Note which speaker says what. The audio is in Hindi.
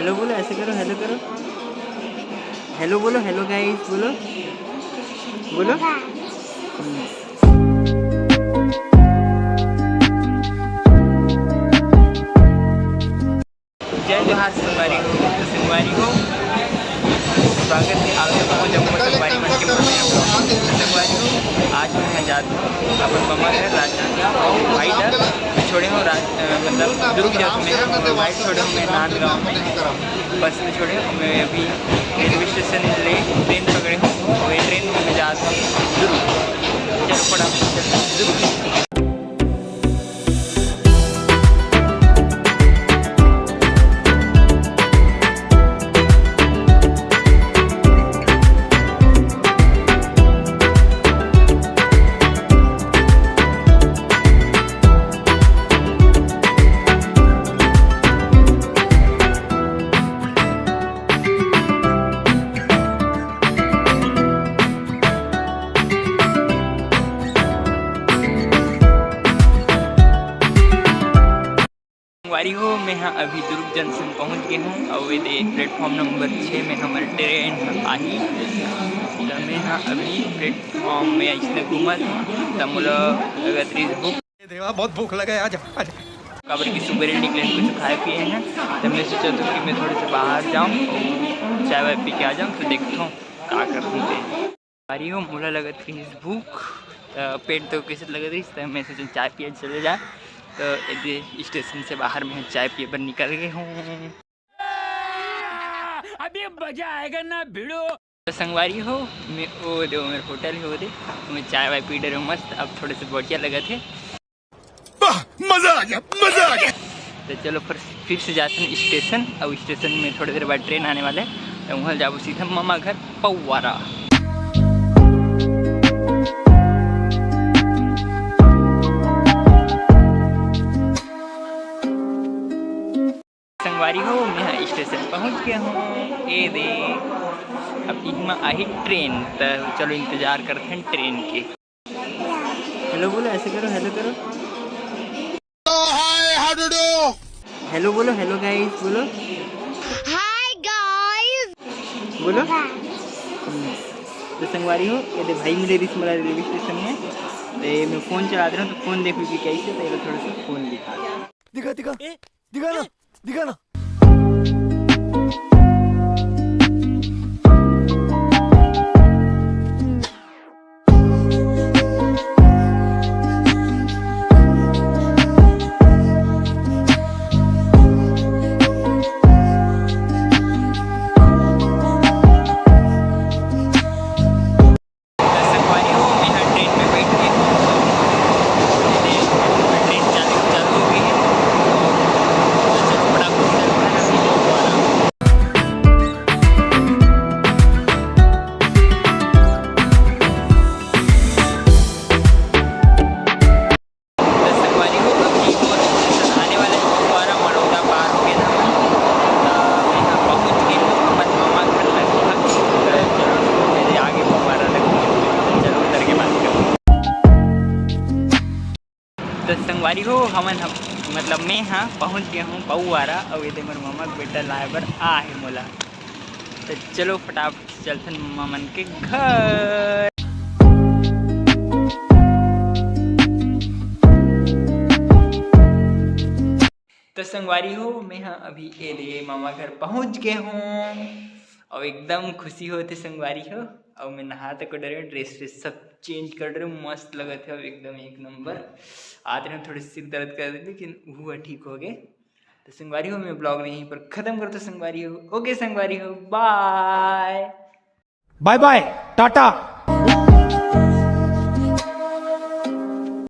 Speaker 1: हेलो बोलो, ऐसे करो, हेलो करो, हेलो बोलो, हेलो गाइस बोलो बोलो। जय जोहार संगवारी हो, तो संगवारी हो स्वागत है आप सबको जम्मू संगवारी मन के संगवारी हो। आज मैं जाता हूँ अपन मम्मा घर राजनांदगांव भाई डर छोड़े हूँ मतलब दुर्ग जाऊँ मैं भाई छोड़े हूँ मैं नांदगांव में बस में छोड़े हूँ। मैं अभी रेलवे स्टेशन ट्रेन पकड़े हूँ और ये ट्रेन में मैं जाता हूँ दुर्ग। चलो फटाफट चलते दुर्ग। संगवारी हो मैं हाँ अभी दुर्ग जंक्शन पहुँच गए हूँ और ये प्लेटफॉर्म नंबर 6 में हमारी ट्रेन आई। तो मैं हाँ अभी प्लेटफॉर्म में इसने घूमा तो मुझे भूख
Speaker 2: देवा बहुत भूख लगा आज
Speaker 1: काबर की सुबह निकले कुछ खाए पिए हैं। तो मैं सोचा था कि मैं थोड़े से बाहर जाऊँ और चाय वाय पी के आ जाऊँ। तो देखता हूँ क्या कर रही हो मुला लगत रही भूख पेट तो कैसे लग रही। तो मैं सोचा चाय पिए चले जाए। तो स्टेशन से बाहर में चाय पिए पर निकल गए हूँ। अभी मजा आएगा ना भिड़ो। तो संगवारी हो मैं वो दो मेरे होटल है वो दे मैं चाय वाय पी रहा हूँ मस्त। अब थोड़े से बढ़िया लगा थे
Speaker 2: मजा आ गया मजा आ गया।
Speaker 1: तो चलो फिर से जाते हैं स्टेशन। अब स्टेशन में थोड़ी देर बाद ट्रेन आने वाले हैं। तो वहाँ जाओ सीधा मामा घर पौवारा। संगवारी हो मैं स्टेशन पहुँच गया हूँ। ए दे अब इनमें आई ट्रेन। तो चलो इंतज़ार करते हैं ट्रेन के। हेलो बोलो, ऐसे करो, हेलो करो, हेलो बोलो, हेलो गाइस बोलो,
Speaker 3: हाय गाइस
Speaker 1: बोलो। तो संगवारी हो ये दे भाई मिले रिश्मला रेलवे स्टेशन में। तो मैं फ़ोन चला रहा हूँ तो फ़ोन देखो कि कैसे। तो ये थोड़ा सा फ़ोन दिखा
Speaker 2: दिखा ना
Speaker 1: तो संगवारी हो हमन मतलब मैं हाँ पहुँच गया हूँ पौवारा। और ये मेरे मामा बेटा लाए बर आ है मोला। तो चलो फटाफट चलते हैं मामा मन के घर। तो संगवारी हो मैं हाँ अभी ये दे मामा घर पहुँच गए हूँ और एकदम खुशी होते संगवारी हो। और मैं नहा तक डरे ड्रेस सब चेंज कर रहे हूँ मस्त लगे थे। अब एकदम एक नंबर आते हैं। थोड़ी सिर दर्द कर रही थी लेकिन हुआ ठीक हो गए। तो संगवारी हो मैं ब्लॉग यहीं पर ख़त्म करता संगवारी हो। ओके संगवारी हो बाय
Speaker 2: बाय बाय टाटा।